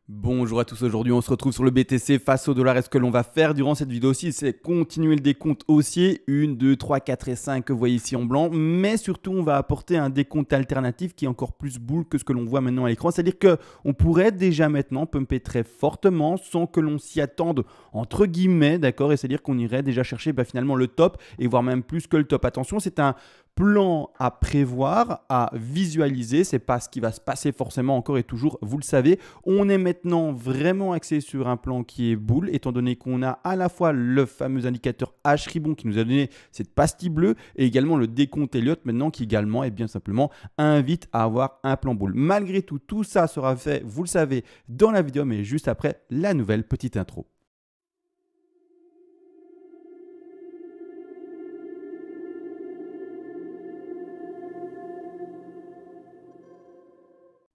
Bonjour à tous, aujourd'hui on se retrouve sur le BTC face au dollar. Et ce que l'on va faire durant cette vidéo aussi, c'est continuer le décompte haussier 1, 2, 3, 4 et 5 que vous voyez ici en blanc. Mais surtout on va apporter un décompte alternatif qui est encore plus bull que ce que l'on voit maintenant à l'écran. C'est-à-dire qu'on pourrait déjà maintenant pumper très fortement sans que l'on s'y attende entre guillemets, d'accord. Et c'est-à-dire qu'on irait déjà chercher finalement le top et voire même plus que le top. Attention, c'est un plan à prévoir, à visualiser. C'est pas ce qui va se passer forcément encore et toujours, vous le savez. On est maintenant vraiment axé sur un plan qui est bull, étant donné qu'on a à la fois le fameux indicateur H-Ribon qui nous a donné cette pastille bleue et également le décompte Elliott maintenant qui également et bien simplement invite à avoir un plan bull. Malgré tout, tout ça sera fait, vous le savez, dans la vidéo, mais juste après la nouvelle petite intro.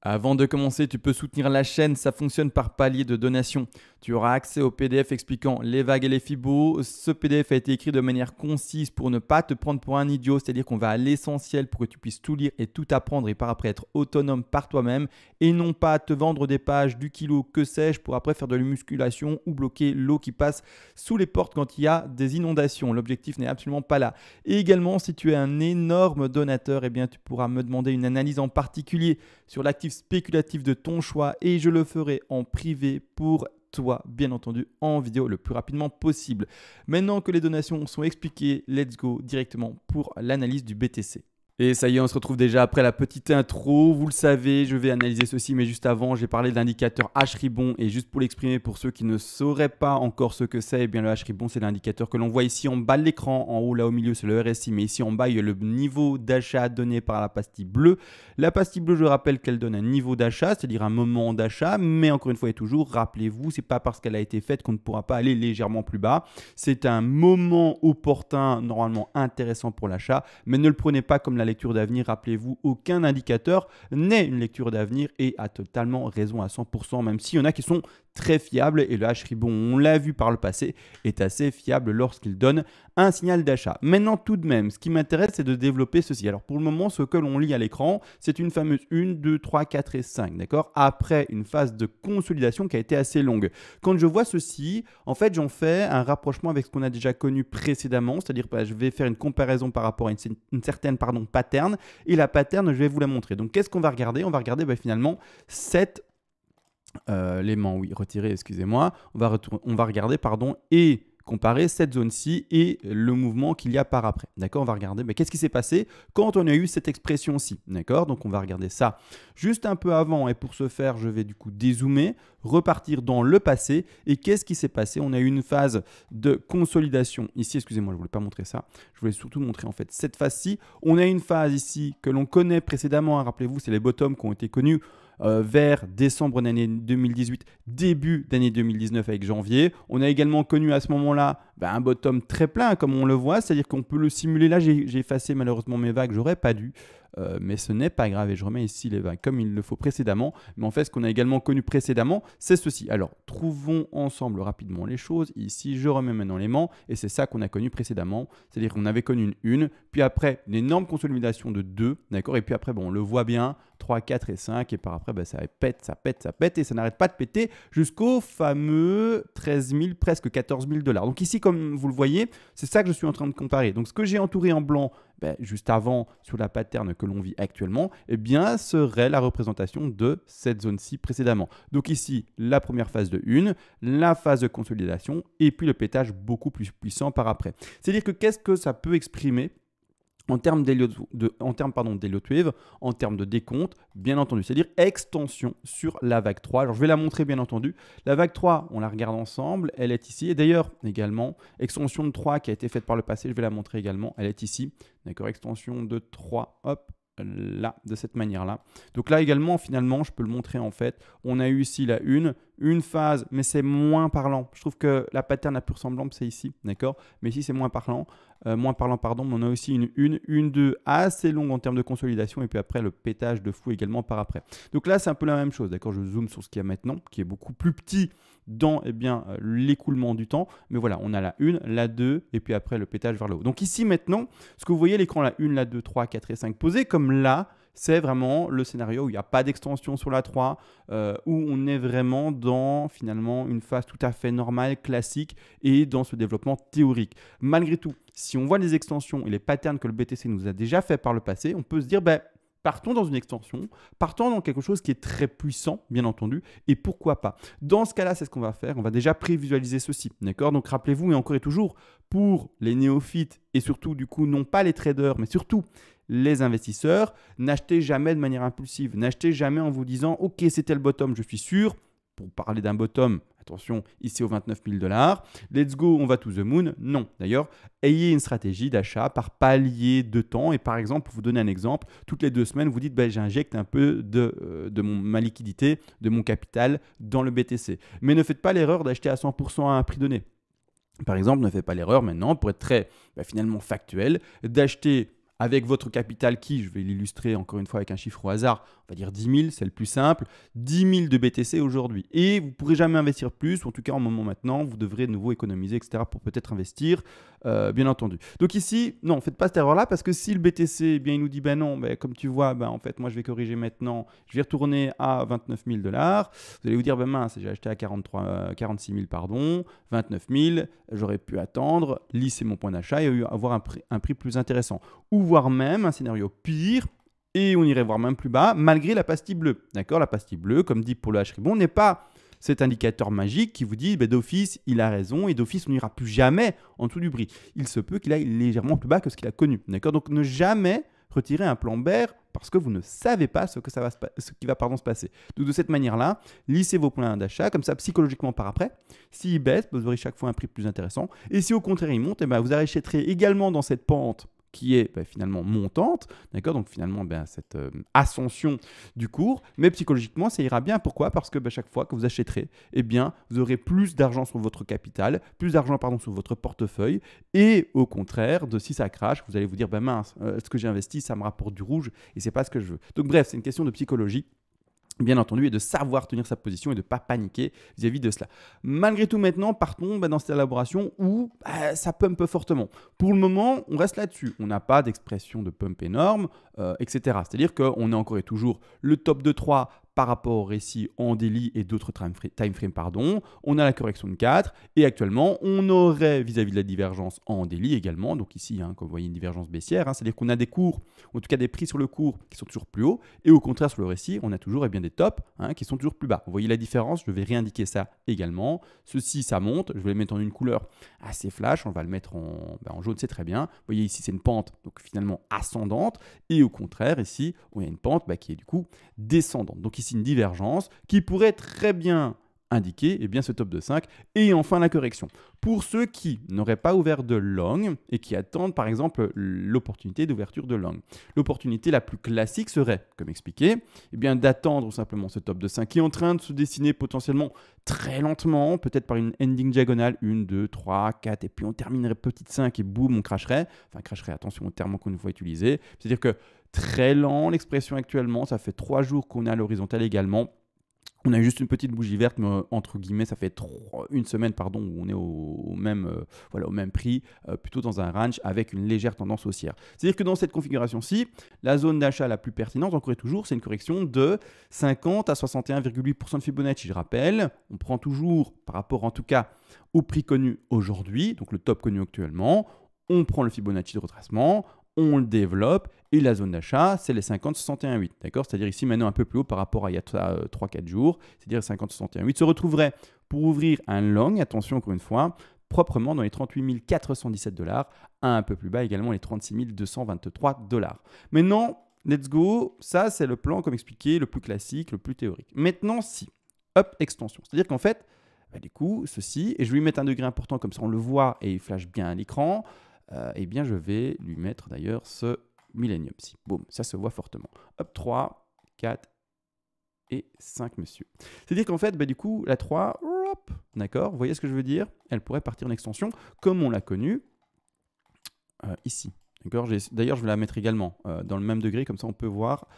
Avant de commencer, tu peux soutenir la chaîne, ça fonctionne par palier de donation. Tu auras accès au PDF expliquant les vagues et les fibos. Ce PDF a été écrit de manière concise pour ne pas te prendre pour un idiot, c'est-à-dire qu'on va à l'essentiel pour que tu puisses tout lire et tout apprendre et par après être autonome par toi-même et non pas te vendre des pages du kilo, que sais-je, pour après faire de la musculation ou bloquer l'eau qui passe sous les portes quand il y a des inondations. L'objectif n'est absolument pas là. Et également, si tu es un énorme donateur, eh bien, tu pourras me demander une analyse en particulier sur l'actif spéculatif de ton choix et je le ferai en privé pour toi, bien entendu, en vidéo le plus rapidement possible. Maintenant que les donations sont expliquées, let's go directement pour l'analyse du BTC. Et ça y est, on se retrouve déjà après la petite intro. Vous le savez, je vais analyser ceci, mais juste avant, j'ai parlé de l'indicateur H-Ribon. Et juste pour l'exprimer, pour ceux qui ne sauraient pas encore ce que c'est, eh bien le H-Ribon, c'est l'indicateur que l'on voit ici en bas de l'écran. En haut, là au milieu, c'est le RSI. Mais ici en bas, il y a le niveau d'achat donné par la pastille bleue. La pastille bleue, je rappelle qu'elle donne un niveau d'achat, c'est-à-dire un moment d'achat. Mais encore une fois et toujours, rappelez-vous, c'est pas parce qu'elle a été faite qu'on ne pourra pas aller légèrement plus bas. C'est un moment opportun, normalement intéressant pour l'achat. Mais ne le prenez pas comme la lecture d'avenir, rappelez-vous, aucun indicateur n'est une lecture d'avenir et a totalement raison à 100%, même s'il y en a qui sont très fiables et le H-Ribon, on l'a vu par le passé, est assez fiable lorsqu'il donne un signal d'achat. Maintenant tout de même, ce qui m'intéresse, c'est de développer ceci. Alors pour le moment, ce que l'on lit à l'écran, c'est une fameuse 1, 2, 3, 4 et 5, d'accord? Après une phase de consolidation qui a été assez longue. Quand je vois ceci, en fait, j'en fais un rapprochement avec ce qu'on a déjà connu précédemment, c'est-à-dire je vais faire une comparaison par rapport à une certaine pattern, et la pattern, je vais vous la montrer. Donc qu'est-ce qu'on va regarder? On va regarder finalement cette l'aimant, oui, retiré, excusez-moi. On va regarder, pardon, et comparer cette zone-ci et le mouvement qu'il y a par après. D'accord, on va regarder qu'est-ce qui s'est passé quand on a eu cette expression-ci. D'accord, donc on va regarder ça juste un peu avant. Et pour ce faire, je vais du coup dézoomer, repartir dans le passé. Et qu'est-ce qui s'est passé? On a eu une phase de consolidation ici. Excusez-moi, je ne voulais pas montrer ça. Je voulais surtout montrer en fait cette phase-ci. On a une phase ici que l'on connaît précédemment. Hein, rappelez-vous, c'est les bottoms qui ont été connus vers décembre d'année 2018, début d'année 2019 avec janvier. On a également connu à ce moment-là un bottom très plein comme on le voit, c'est-à-dire qu'on peut le simuler. Là, j'ai effacé malheureusement mes vagues, j'aurais pas dû. Mais ce n'est pas grave et je remets ici les vagues comme il le faut précédemment. Mais en fait, ce qu'on a également connu précédemment, c'est ceci. Alors, trouvons ensemble rapidement les choses. Ici, je remets maintenant l'aimant et c'est ça qu'on a connu précédemment. C'est-à-dire qu'on avait connu une, puis après une énorme consolidation de 2, d'accord. Et puis après, on le voit bien, 3, 4 et 5. Et par après, ça pète, ça pète, ça pète et ça n'arrête pas de péter jusqu'au fameux 13 000, presque 14 000 $. Donc ici, comme vous le voyez, c'est ça que je suis en train de comparer. Donc ce que j'ai entouré en blanc, juste avant sur la pattern que l'on vit actuellement, eh bien, serait la représentation de cette zone-ci précédemment. Donc ici, la première phase de 1, la phase de consolidation et puis le pétage beaucoup plus puissant par après. C'est-à-dire que qu'est-ce que ça peut exprimer en termes d'Elliott Wave, en termes de décompte, bien entendu, c'est-à-dire extension sur la vague 3. Alors, je vais la montrer, bien entendu. La vague 3, on la regarde ensemble, elle est ici. Et d'ailleurs, également, extension de 3 qui a été faite par le passé, je vais la montrer également, elle est ici. D'accord, extension de 3, hop, là, de cette manière-là. Donc là également, finalement, je peux le montrer en fait. On a eu ici la une phase, mais c'est moins parlant. Je trouve que la pattern la plus ressemblante, c'est ici, d'accord? Mais ici, c'est moins parlant. Pardon, mais on a aussi une 2 assez longue en termes de consolidation et puis après le pétage de fou également par après. Donc là, c'est un peu la même chose, d'accord? Je zoome sur ce qu'il y a maintenant, qui est beaucoup plus petit dans l'écoulement du temps. Mais voilà, on a la 1, la 2 et puis après le pétage vers le haut. Donc ici maintenant, ce que vous voyez à l'écran, la 1, la 2, 3, 4 et 5 posées comme là, C'est vraiment le scénario où il n'y a pas d'extension sur la 3, où on est vraiment dans finalement une phase tout à fait normale, classique et dans ce développement théorique. Malgré tout, si on voit les extensions et les patterns que le BTC nous a déjà fait par le passé, on peut se dire partons dans une extension, partons dans quelque chose qui est très puissant, bien entendu, et pourquoi pas. Dans ce cas-là, c'est ce qu'on va faire. On va déjà prévisualiser ceci, d'accord? Donc rappelez-vous, et encore et toujours, pour les néophytes et surtout, du coup, non pas les traders, mais surtout les investisseurs, n'achetez jamais de manière impulsive. N'achetez jamais en vous disant « Ok, c'était le bottom, je suis sûr ». Pour parler d'un bottom, attention, ici aux 29 000 $, let's go, on va to the moon. Non, d'ailleurs, ayez une stratégie d'achat par palier de temps. Et par exemple, pour vous donner un exemple, toutes les 2 semaines, vous dites j'injecte un peu de ma liquidité, de mon capital dans le BTC. Mais ne faites pas l'erreur d'acheter à 100% à un prix donné. Par exemple, ne faites pas l'erreur maintenant, pour être très finalement factuel, d'acheter avec votre capital qui, je vais l'illustrer encore une fois avec un chiffre au hasard, on va dire 10 000, c'est le plus simple, 10 000 de BTC aujourd'hui. Et vous ne pourrez jamais investir plus, ou en tout cas en moment maintenant, vous devrez de nouveau économiser, etc. pour peut-être investir, bien entendu. Donc ici, non, faites pas cette erreur-là, parce que si le BTC, eh bien, il nous dit, non, comme tu vois, en fait, moi je vais corriger maintenant, je vais retourner à 29 000 $, vous allez vous dire, mince, j'ai acheté à 46 000, pardon, 29 000, j'aurais pu attendre, lisser mon point d'achat et avoir un prix plus intéressant. Ou voire même un scénario pire, et on irait voir même plus bas, malgré la pastille bleue. D'accord? La pastille bleue, comme dit pour le H-Ribon, n'est pas cet indicateur magique qui vous dit d'office, il a raison, et d'office, on n'ira plus jamais en dessous du prix. Il se peut qu'il aille légèrement plus bas que ce qu'il a connu. D'accord? Donc, ne jamais retirer un plan bear parce que vous ne savez pas ce qui va se passer. Donc, de cette manière-là, lissez vos points d'achat, comme ça, psychologiquement par après. S'il baisse, vous aurez chaque fois un prix plus intéressant. Et si au contraire, il monte, vous achèterez également dans cette pente qui est finalement montante, d'accord? Donc finalement, cette ascension du cours, mais psychologiquement, ça ira bien. Pourquoi? Parce que chaque fois que vous achèterez, vous aurez plus d'argent sur votre capital, plus d'argent sur votre portefeuille, et au contraire, si ça crache, vous allez vous dire, mince, ce que j'ai investi, ça me rapporte du rouge, et c'est pas ce que je veux. Donc bref, c'est une question de psychologie, bien entendu, et de savoir tenir sa position et de ne pas paniquer vis-à-vis de cela. Malgré tout, maintenant, partons dans cette élaboration où ça pump fortement. Pour le moment, on reste là-dessus. On n'a pas d'expression de pump énorme, etc. C'est-à-dire qu'on est encore et toujours le top de 3 par rapport au récit en daily et d'autres time frames. On a la correction de 4 et actuellement, on aurait vis-à-vis de la divergence en daily également. Donc ici, comme vous voyez, une divergence baissière. C'est-à-dire qu'on a des cours, en tout cas des prix sur le cours qui sont toujours plus hauts. Et au contraire, sur le récit, on a toujours des tops qui sont toujours plus bas. Vous voyez la différence, je vais réindiquer ça également. Ceci, ça monte. Je vais le mettre en une couleur assez flash. On va le mettre en jaune, c'est très bien. Vous voyez ici, c'est une pente donc finalement ascendante. Et au contraire, ici, on a une pente qui est du coup descendante. Donc ici, une divergence qui pourrait très bien indiquer ce top de 5 et enfin la correction. Pour ceux qui n'auraient pas ouvert de long et qui attendent par exemple l'opportunité d'ouverture de long, l'opportunité la plus classique serait, comme expliqué, d'attendre simplement ce top de 5 qui est en train de se dessiner potentiellement très lentement, peut-être par une ending diagonale, 1, 2, 3, 4 et puis on terminerait petite 5 et boum, on cracherait. Enfin cracherait, attention au terme qu'on faut utiliser. C'est-à-dire que très lent l'expression actuellement, ça fait 3 jours qu'on est à l'horizontale également. On a juste une petite bougie verte, mais entre guillemets, ça fait une semaine où on est au même prix, plutôt dans un range avec une légère tendance haussière. C'est-à-dire que dans cette configuration-ci, la zone d'achat la plus pertinente, encore et toujours, c'est une correction de 50 à 61,8% de Fibonacci. Je rappelle, on prend toujours, par rapport en tout cas au prix connu aujourd'hui, donc le top connu actuellement, on prend le Fibonacci de retracement, on le développe et la zone d'achat, c'est les 50-61,8. D'accord? C'est-à-dire ici maintenant un peu plus haut par rapport à il y a 3-4 jours, c'est-à-dire 50-61,8 se retrouverait pour ouvrir un long, attention encore une fois, proprement dans les 38 417 $, un peu plus bas également les 36 223 $. Maintenant, let's go, ça c'est le plan comme expliqué, le plus classique, le plus théorique. Maintenant, si, up extension, c'est-à-dire qu'en fait, du coup, ceci, et je vais lui mettre un degré important comme ça on le voit et il flash bien à l'écran, je vais lui mettre d'ailleurs ce Millennium-ci. Boum, ça se voit fortement. Hop, 3, 4 et 5, monsieur. C'est-à-dire qu'en fait, du coup, la 3, hop, d'accord, vous voyez ce que je veux dire? Elle pourrait partir en extension, comme on l'a connu ici. D'accord. D'ailleurs, je vais la mettre également dans le même degré, comme ça on peut voir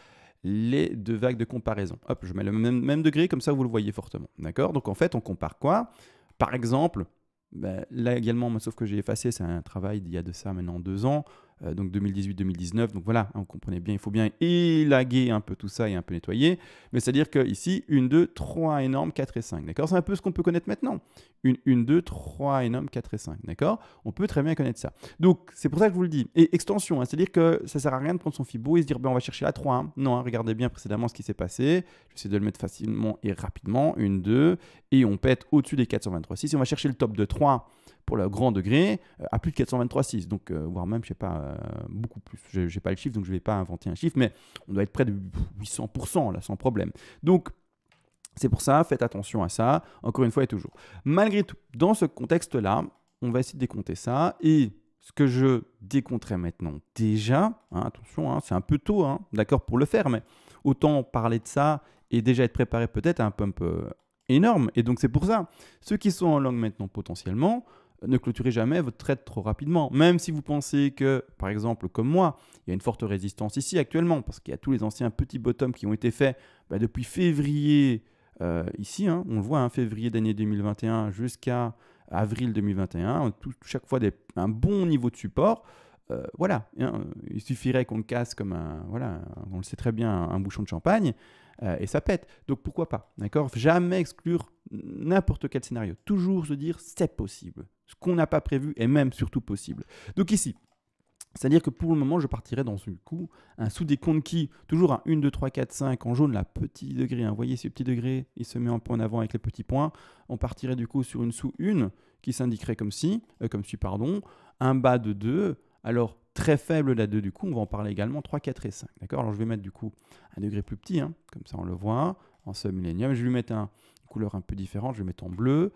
les deux vagues de comparaison. Hop, je mets le même degré, comme ça vous le voyez fortement. D'accord. Donc en fait, on compare quoi? Par exemple, là également, sauf que j'ai effacé, c'est un travail d'il y a de ça maintenant 2 ans. donc 2018-2019. Donc voilà, hein, vous comprenez bien, il faut bien élaguer un peu tout ça et un peu nettoyer. Mais c'est-à-dire qu'ici, 1, 2, 3 énormes, 4 et 5. D'accord? C'est un peu ce qu'on peut connaître maintenant. 1, 2, 3 énormes, 4 et 5. D'accord? On peut très bien connaître ça. Donc c'est pour ça que je vous le dis. Et extension, hein, c'est-à-dire que ça ne sert à rien de prendre son Fibo et se dire ben, on va chercher la 3. Hein. Non, hein, regardez bien précédemment ce qui s'est passé. J'essaie de le mettre facilement et rapidement. 1, 2, et on pète au-dessus des 423,6. Et on va chercher le top de 3 pour le grand degré à plus de 423,6. Donc, voire même, je sais pas, beaucoup plus. Je n'ai pas le chiffre, donc je ne vais pas inventer un chiffre, mais on doit être près de 800% là, sans problème. Donc, c'est pour ça, faites attention à ça, encore une fois et toujours. Malgré tout, dans ce contexte-là, on va essayer de décompter ça. Et ce que je décompterai maintenant déjà, hein, attention, hein, c'est un peu tôt, hein, d'accord, pour le faire, mais autant parler de ça et déjà être préparé peut-être à un pump énorme. Et donc, c'est pour ça, ceux qui sont en long maintenant potentiellement, ne clôturez jamais votre trade trop rapidement. Même si vous pensez que, par exemple, comme moi, il y a une forte résistance ici actuellement, parce qu'il y a tous les anciens petits bottoms qui ont été faits depuis février, ici, hein, on le voit, hein, février d'année 2021 jusqu'à avril 2021, chaque fois un bon niveau de support. Voilà, hein, il suffirait qu'on le casse comme on le sait très bien, un bouchon de champagne, et ça pète. Donc pourquoi pas, d'accord? Jamais exclure n'importe quel scénario. Toujours se dire c'est possible. Ce qu'on n'a pas prévu est même surtout possible. Donc ici, c'est-à-dire que pour le moment, je partirai dans un sous-décompte qui, toujours un 1, 2, 3, 4, 5 en jaune, là, petit degré. Hein, vous voyez ce petit degré, il se met un peu en avant avec les petits points. On partirait du coup sur une sous-1 qui s'indiquerait comme suit, un bas de 2. Alors, très faible la 2 du coup, on va en parler également, 3, 4 et 5. D'accord? Alors, je vais mettre du coup un degré plus petit, hein, comme ça on le voit, en sub-millénium. Je vais lui mettre une couleur un peu différente, je vais mettre en bleu.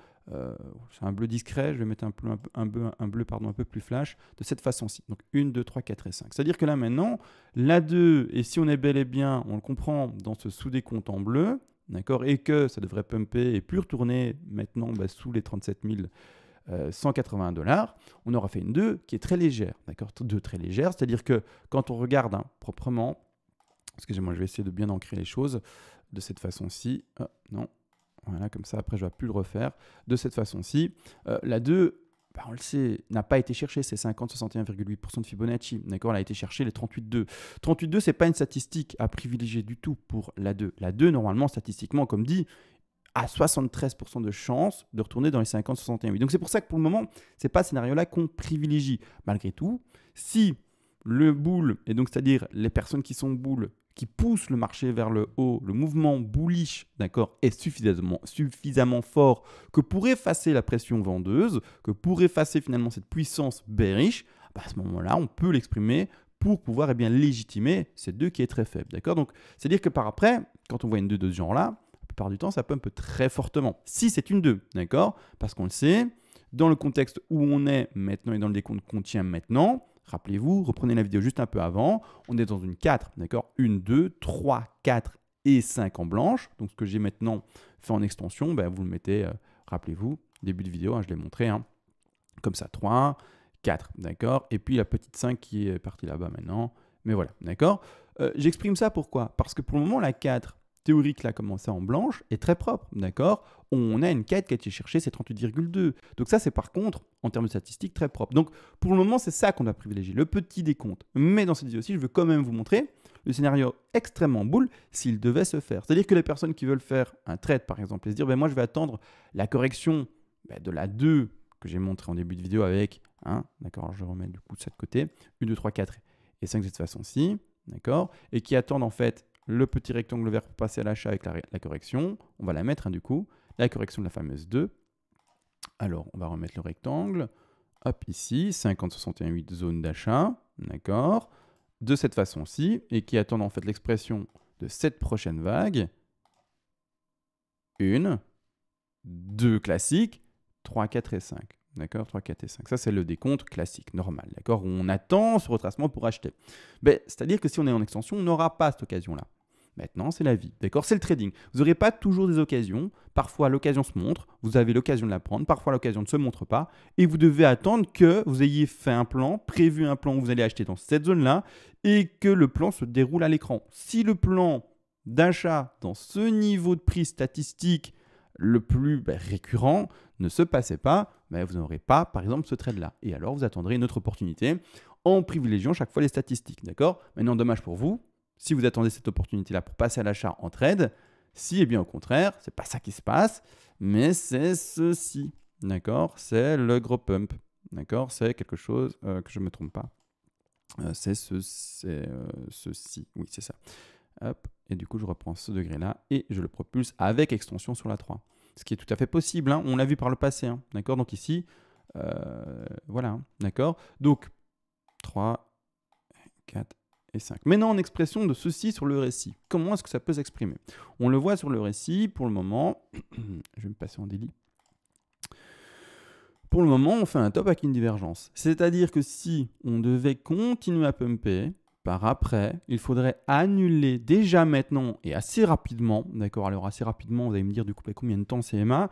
C'est un bleu discret, je vais mettre un bleu un peu plus flash, de cette façon-ci. Donc 1, 2, 3, 4 et 5. C'est-à-dire que là maintenant, la 2, et si on est bel et bien, on le comprend dans ce sous-décompte en bleu, d'accord, et que ça devrait pumper et plus retourner maintenant sous les 37 180 $, on aura fait une 2 qui est très légère, d'accord, 2 très légère, c'est-à-dire que quand on regarde proprement, excusez-moi, je vais essayer de bien ancrer les choses de cette façon-ci, non, voilà, comme ça, après je ne vais plus le refaire, de cette façon-ci, la 2, on le sait, n'a pas été cherchée, c'est 50-61,8% de Fibonacci, d'accord, elle a été cherchée les 38,2. 38,2, ce n'est pas une statistique à privilégier du tout pour la 2. La 2, normalement, statistiquement, comme dit, à 73% de chance de retourner dans les 50-61,8. Donc c'est pour ça que pour le moment, ce n'est pas ce scénario-là qu'on privilégie. Malgré tout, si le bull, et donc c'est-à-dire les personnes qui sont bull, qui poussent le marché vers le haut, le mouvement bullish, d'accord, est suffisamment fort que pour effacer la pression vendeuse, que pour effacer finalement cette puissance bearish, à ce moment-là, on peut l'exprimer pour pouvoir légitimer cette 2 qui est très faible, d'accord. Donc c'est-à-dire que par après, quand on voit une 2 de ce genre-là, plupart du temps, ça pump très fortement. Si c'est une 2, d'accord? Parce qu'on le sait, dans le contexte où on est maintenant et dans le décompte qu'on tient maintenant, rappelez-vous, reprenez la vidéo juste un peu avant, on est dans une 4, d'accord? 1, 2, 3, 4 et 5 en blanche. Donc, ce que j'ai maintenant fait en extension, vous le mettez, rappelez-vous, début de vidéo, je l'ai montré, comme ça, 3, 4, d'accord? Et puis la petite 5 qui est partie là-bas maintenant. Mais voilà, d'accord? J'exprime ça pourquoi? Parce que pour le moment, la 4, théorique là, comme ça en blanche, est très propre, d'accord? On a une quête qui a été cherchée, c'est 38,2. Donc ça, c'est par contre, en termes de statistiques, très propre. Donc pour le moment, c'est ça qu'on a privilégié, le petit décompte. Mais dans cette vidéo aussi, je veux quand même vous montrer le scénario extrêmement bull s'il devait se faire. C'est-à-dire que les personnes qui veulent faire un trade, par exemple, et se dire, moi, je vais attendre la correction de la 2 que j'ai montré en début de vidéo avec, d'accord, je remets du coup ça de côté, 1, 2, 3, 4 et 5 de cette façon-ci, d'accord, et qui attendent en fait le petit rectangle vert pour passer à l'achat avec la correction. On va la mettre du coup, la correction de la fameuse 2. Alors, on va remettre le rectangle. Hop, ici, 50-61,8 zone d'achat. D'accord. De cette façon-ci. Et qui attendent en fait l'expression de cette prochaine vague. 1, 2 classiques, 3, 4 et 5. D'accord, 3, 4 et 5. Ça, c'est le décompte classique, normal. D'accord, où on attend ce retracement pour acheter. C'est-à-dire que si on est en extension, on n'aura pas cette occasion-là. Maintenant, c'est la vie. D'accord, c'est le trading. Vous n'aurez pas toujours des occasions. Parfois, l'occasion se montre. Vous avez l'occasion de la prendre. Parfois, l'occasion ne se montre pas. Et vous devez attendre que vous ayez fait un plan, prévu un plan où vous allez acheter dans cette zone-là et que le plan se déroule à l'écran. Si le plan d'achat dans ce niveau de prix statistique le plus récurrent ne se passait pas, vous n'aurez pas, par exemple, ce trade-là. Et alors, vous attendrez une autre opportunité en privilégiant chaque fois les statistiques. D'accord? Maintenant, dommage pour vous, si vous attendez cette opportunité-là pour passer à l'achat en trade, si, bien au contraire, c'est pas ça qui se passe, mais c'est ceci. D'accord? C'est le gros pump. D'accord? C'est quelque chose que je ne me trompe pas. C'est ceci. Oui, c'est ça. Hop. Et du coup, je reprends ce degré-là et je le propulse avec extension sur la 3. Ce qui est tout à fait possible. Hein. On l'a vu par le passé. Hein. D'accord? Donc ici, voilà. Hein. D'accord? Donc, 3, 4 et 5. Maintenant, en expression de ceci sur le récit. Comment est-ce que ça peut s'exprimer? On le voit sur le récit. Pour le moment, je vais me passer en délit. Pour le moment, on fait un top avec une divergence. C'est-à-dire que si on devait continuer à pumper, par après, il faudrait annuler déjà maintenant et assez rapidement. D'accord? Alors assez rapidement, vous allez me dire du coup combien de temps CMA?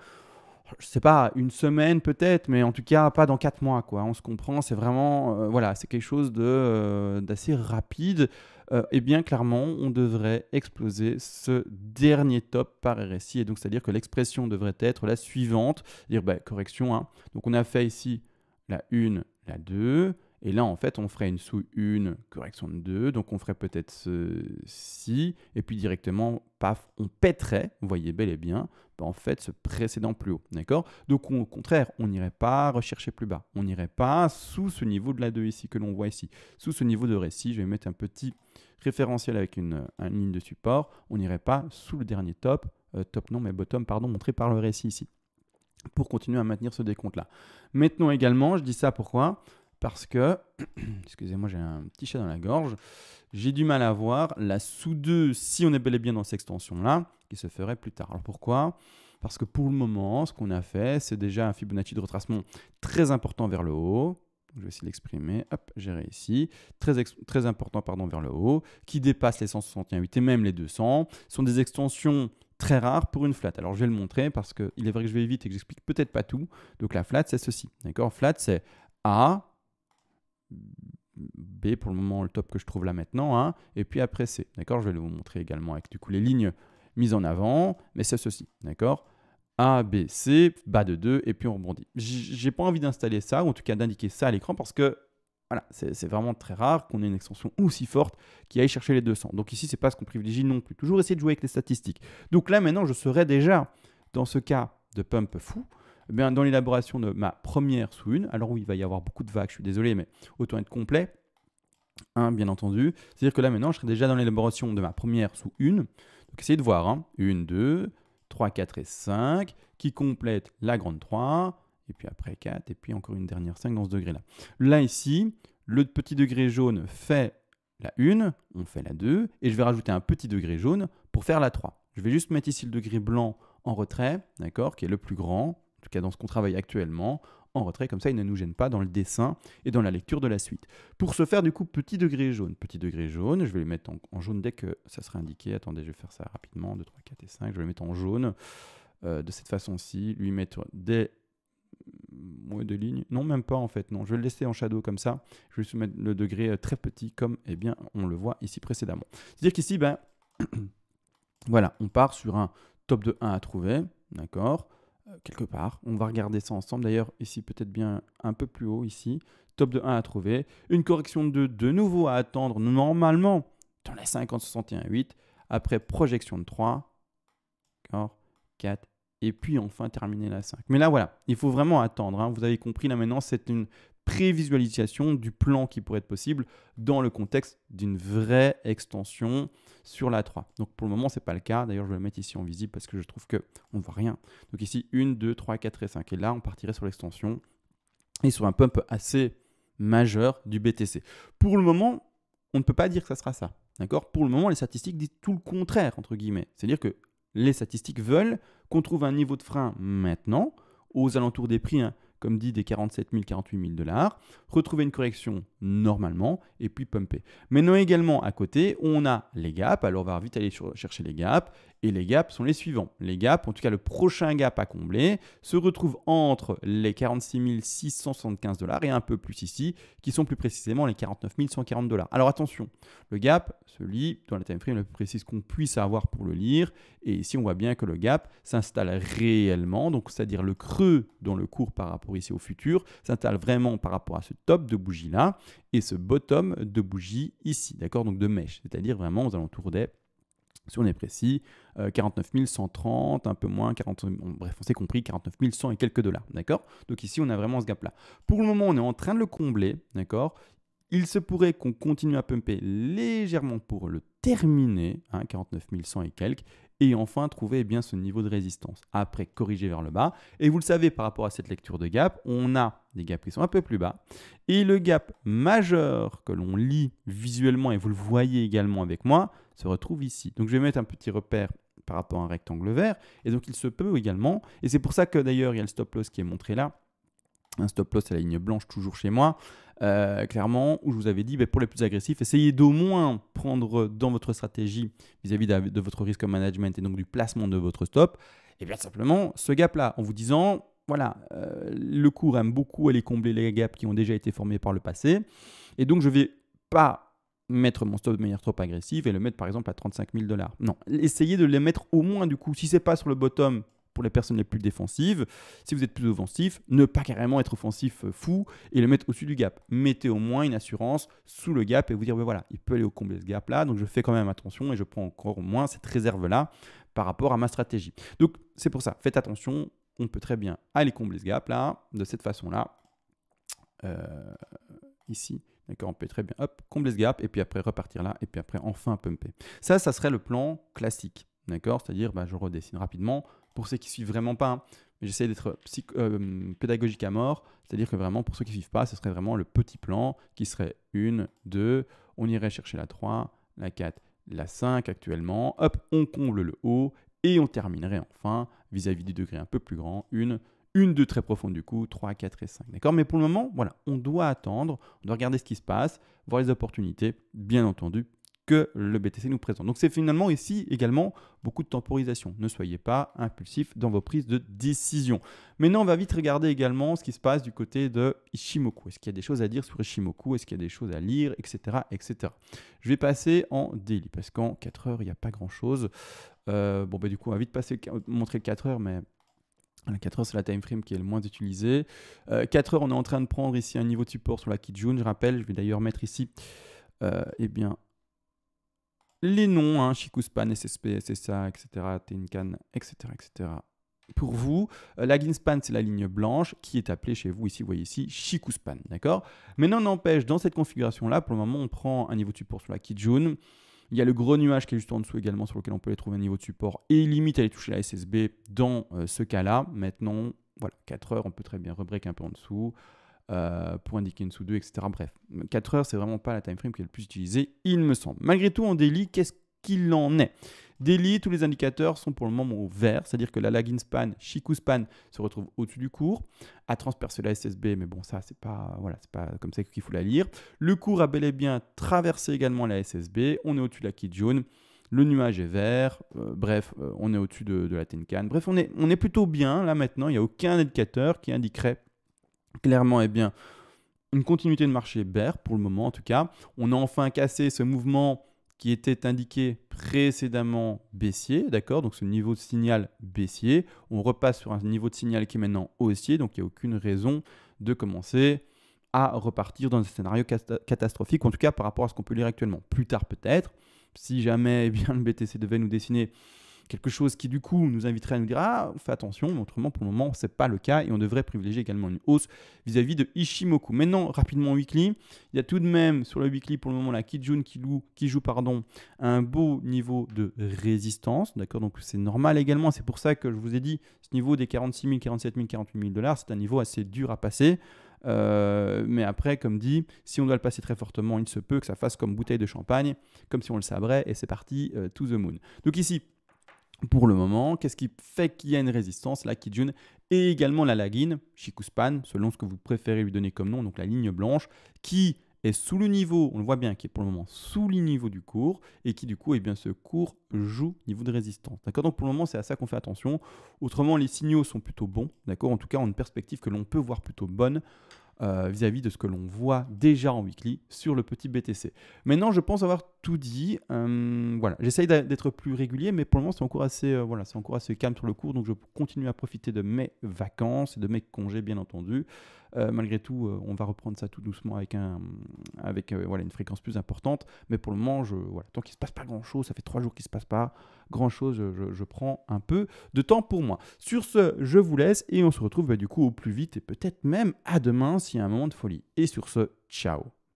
Je ne sais pas, une semaine peut-être, mais en tout cas pas dans 4 mois. Quoi. On se comprend, c'est vraiment, voilà, c'est quelque chose d'assez rapide. Et bien clairement, on devrait exploser ce dernier top par RSI. Et donc, c'est-à-dire que l'expression devrait être la suivante. Dire, correction, hein. Donc, on a fait ici la 1, la 2. Et là, en fait, on ferait une sous-1, correction de 2. Donc, on ferait peut-être ceci. Et puis, directement, paf, on pèterait, vous voyez bel et bien, en fait, ce précédent plus haut. D'accord? Donc, au contraire, on n'irait pas rechercher plus bas. On n'irait pas sous ce niveau de la 2 ici, que l'on voit ici. Sous ce niveau de récit, je vais mettre un petit référentiel avec une ligne de support. On n'irait pas sous le dernier top. Bottom, pardon, montré par le récit ici. Pour continuer à maintenir ce décompte-là. Maintenant également, je dis ça pourquoi? Parce que, excusez-moi, j'ai un petit chat dans la gorge, j'ai du mal à voir la sous-2, si on est bel et bien dans cette extension-là, qui se ferait plus tard. Alors pourquoi? Parce que pour le moment, ce qu'on a fait, c'est déjà un Fibonacci de retracement très important vers le haut. Je vais essayer de l'exprimer. Hop, j'ai réussi. Très important vers le haut, qui dépasse les 161,8 et même les 200. Ce sont des extensions très rares pour une flat. Alors je vais le montrer parce qu'il est vrai que je vais vite et que j'explique peut-être pas tout. Donc la flat, c'est ceci. D'accord? Flat, c'est A, B pour le moment, le top que je trouve là maintenant, hein, et puis après C. D'accord? Je vais vous montrer également avec du coup les lignes mises en avant, mais c'est ceci. D'accord? A, B, C, bas de 2, et puis on rebondit. J'ai pas envie d'installer ça, ou en tout cas d'indiquer ça à l'écran, parce que voilà, c'est vraiment très rare qu'on ait une extension aussi forte qui aille chercher les 200. Donc ici, c'est pas ce qu'on privilégie non plus. Toujours essayer de jouer avec les statistiques. Donc là, maintenant, je serais déjà dans ce cas de pump fou, dans l'élaboration de ma première sous une. Alors oui, il va y avoir beaucoup de vagues, je suis désolé, mais autant être complet, hein, bien entendu. C'est-à-dire que là, maintenant, je serai déjà dans l'élaboration de ma première sous une. Donc essayez de voir, hein. 1, 2, 3, 4 et 5, qui complètent la grande 3, et puis après 4, et puis encore une dernière 5 dans ce degré-là. Là, ici, le petit degré jaune fait la 1, on fait la 2, et je vais rajouter un petit degré jaune pour faire la 3. Je vais juste mettre ici le degré blanc en retrait, d'accord, qui est le plus grand, en tout cas dans ce qu'on travaille actuellement, en retrait, comme ça il ne nous gêne pas dans le dessin et dans la lecture de la suite. Pour ce faire, du coup, petit degré jaune, je vais le mettre en jaune dès que ça sera indiqué. Attendez, je vais faire ça rapidement, 2, 3, 4 et 5, je vais le mettre en jaune, de cette façon-ci, lui mettre des lignes, non même pas en fait, non, je vais le laisser en shadow comme ça, je vais juste mettre le degré très petit comme on le voit ici précédemment. C'est-à-dire qu'ici, voilà, on part sur un top de 1 à trouver, d'accord, quelque part. On va regarder ça ensemble. D'ailleurs, ici, peut-être bien un peu plus haut, ici. Top de 1 à trouver. Une correction de 2 de nouveau à attendre, normalement, dans les 50, 61, 8. Après, projection de 3. D'accord, 4. Et puis, enfin, terminer la 5. Mais là, voilà, il faut vraiment attendre. Hein. Vous avez compris, là, maintenant, c'est une prévisualisation du plan qui pourrait être possible dans le contexte d'une vraie extension sur la 3. Donc pour le moment, ce n'est pas le cas. D'ailleurs, je vais le mettre ici en visible parce que je trouve qu'on ne voit rien. Donc ici, 1, 2, 3, 4 et 5. Et là, on partirait sur l'extension et sur un pump assez majeur du BTC. Pour le moment, on ne peut pas dire que ça sera ça. D'accord? Pour le moment, les statistiques disent tout le contraire, entre guillemets. C'est-à-dire que les statistiques veulent qu'on trouve un niveau de frein maintenant, aux alentours des prix, hein, comme dit, des 47 000, 48 000 $, retrouver une correction normalement et puis pumper. Maintenant également à côté, on a les gaps. Alors on va vite aller chercher les gaps et les gaps sont les suivants. Les gaps, en tout cas le prochain gap à combler, se retrouve entre les 46 675 $ et un peu plus ici, qui sont plus précisément les 49 140 $. Alors attention, le gap se lit dans la time frame la plus précise qu'on puisse avoir pour le lire. Et ici, on voit bien que le gap s'installe réellement, donc c'est-à-dire le creux dans le cours par rapport ici au futur, s'installe vraiment par rapport à ce top de bougie là et ce bottom de bougie ici, d'accord, donc de mèche, c'est-à-dire vraiment aux alentours des, si on est précis, 49 130, un peu moins, 40, bref, on s'est compris, 49 100 et quelques dollars, d'accord. Donc ici, on a vraiment ce gap-là. Pour le moment, on est en train de le combler, d'accord. Il se pourrait qu'on continue à pumper légèrement pour le terminer, 49 100 et quelques, et enfin trouver bien ce niveau de résistance. Après, corriger vers le bas. Et vous le savez, par rapport à cette lecture de gap, on a des gaps qui sont un peu plus bas. Et le gap majeur que l'on lit visuellement, et vous le voyez également avec moi, se retrouve ici. Donc je vais mettre un petit repère par rapport à un rectangle vert. Et donc il se peut également, et c'est pour ça que d'ailleurs il y a le stop loss qui est montré là. Un stop loss à la ligne blanche toujours chez moi. Clairement, où je vous avais dit, pour les plus agressifs, essayez d'au moins prendre dans votre stratégie vis-à-vis de votre risque management et donc du placement de votre stop, et bien simplement ce gap-là, en vous disant, voilà, le cours aime beaucoup aller combler les gaps qui ont déjà été formés par le passé, et donc je ne vais pas mettre mon stop de manière trop agressive et le mettre par exemple à 35 000 $. Non, essayez de les mettre au moins du coup, si ce n'est pas sur le bottom, pour les personnes les plus défensives. Si vous êtes plus offensif, ne pas carrément être offensif fou et le mettre au-dessus du gap. Mettez au moins une assurance sous le gap et vous dire, voilà, il peut aller au combler ce gap-là, donc je fais quand même attention et je prends encore au moins cette réserve-là par rapport à ma stratégie. Donc c'est pour ça, faites attention, on peut très bien aller combler ce gap-là, de cette façon-là, ici. D'accord, on peut très bien, hop, combler ce gap et puis après repartir là et puis après enfin pumper. Ça serait le plan classique. D'accord, c'est-à-dire, je redessine rapidement. Pour ceux qui ne suivent vraiment pas, mais j'essaie d'être pédagogique à mort, c'est-à-dire que vraiment, pour ceux qui ne suivent pas, ce serait vraiment le petit plan qui serait 1, 2, on irait chercher la 3, la 4, la 5 actuellement, hop, on comble le haut et on terminerait enfin vis-à-vis du degré un peu plus grand, une 2 très profonde du coup, 3, 4 et 5. D'accord, mais pour le moment, voilà, on doit attendre, on doit regarder ce qui se passe, voir les opportunités, bien entendu, que le BTC nous présente. Donc c'est finalement ici également beaucoup de temporisation. Ne soyez pas impulsif dans vos prises de décision. Maintenant, on va vite regarder également ce qui se passe du côté de Ichimoku. Est-ce qu'il y a des choses à dire sur Ichimoku? Est-ce qu'il y a des choses à lire, etc., etc. Je vais passer en daily parce qu'en 4 heures, il n'y a pas grand-chose. Du coup, on va vite montrer le 4 heures, mais la 4 heures, c'est la time frame qui est le moins utilisée. 4 heures, on est en train de prendre ici un niveau de support sur la Kijun. Je rappelle, je vais d'ailleurs mettre ici les noms, Shikuspan, SSP, SSA, etc., Tenkan, etc., etc. Pour vous, la Ginspan, c'est la ligne blanche qui est appelée chez vous, ici, vous voyez ici, Shikuspan, d'accord? Maintenant, n'empêche, dans cette configuration-là, pour le moment, on prend un niveau de support sur la Kijun. Il y a le gros nuage qui est juste en dessous également, sur lequel on peut aller trouver un niveau de support et limite aller toucher la SSB dans ce cas-là. Maintenant, voilà, 4 heures, on peut très bien rebreak un peu en dessous. Pour indiquer une sous 2, etc. Bref, 4 heures, c'est vraiment pas la time frame qui est le plus utilisée, il me semble. Malgré tout, en daily, qu'est-ce qu'il en est? Daily, tous les indicateurs sont pour le moment au vert, c'est-à-dire que la lagging span, Shikuspan, se retrouve au-dessus du cours, a transpercé la SSB, mais bon, ça, c'est pas comme ça qu'il faut la lire. Le cours a bel et bien traversé également la SSB, on est au-dessus de la Kijun. Le nuage est vert, on est au-dessus de la Tenkan. Bref, on est plutôt bien là maintenant, il n'y a aucun indicateur qui indiquerait clairement, une continuité de marché bear pour le moment en tout cas. On a enfin cassé ce mouvement qui était indiqué précédemment baissier, d'accord? Donc ce niveau de signal baissier. On repasse sur un niveau de signal qui est maintenant haussier, donc il n'y a aucune raison de commencer à repartir dans un scénario catastrophique, en tout cas par rapport à ce qu'on peut lire actuellement. Plus tard peut-être, si jamais le BTC devait nous dessiner quelque chose qui du coup nous inviterait à nous dire on fait attention, mais autrement pour le moment ce n'est pas le cas et on devrait privilégier également une hausse vis-à-vis de Ichimoku. Maintenant rapidement en weekly, il y a tout de même sur le weekly pour le moment la Kijun qui joue un beau niveau de résistance, d'accord, donc c'est normal également, c'est pour ça que je vous ai dit ce niveau des 46 000, 47 000, 48 000 $, c'est un niveau assez dur à passer. Mais après, comme dit, si on doit le passer très fortement, il se peut que ça fasse comme bouteille de champagne, comme si on le sabrait, et c'est parti to the moon. Donc ici, pour le moment, qu'est-ce qui fait qu'il y a une résistance? La Kijun et également la Lagin, Shikuspan, selon ce que vous préférez lui donner comme nom, donc la ligne blanche, qui est sous le niveau, on le voit bien, qui est pour le moment sous le niveau du cours, et qui du coup, ce cours joue niveau de résistance. D'accord? Donc pour le moment, c'est à ça qu'on fait attention. Autrement, les signaux sont plutôt bons, d'accord? En tout cas, en une perspective que l'on peut voir plutôt bonne vis-à-vis de ce que l'on voit déjà en weekly sur le petit BTC. Maintenant, je pense avoir tout dit. Voilà, j'essaye d'être plus régulier, mais pour le moment, c'est encore assez calme sur le cours, donc je continue à profiter de mes vacances et de mes congés, bien entendu. Malgré tout, on va reprendre ça tout doucement avec une fréquence plus importante, mais pour le moment, tant qu'il ne se passe pas grand-chose, ça fait 3 jours qu'il ne se passe pas grand-chose, je prends un peu de temps pour moi. Sur ce, je vous laisse et on se retrouve du coup au plus vite et peut-être même à demain s'il y a un moment de folie. Et sur ce, ciao.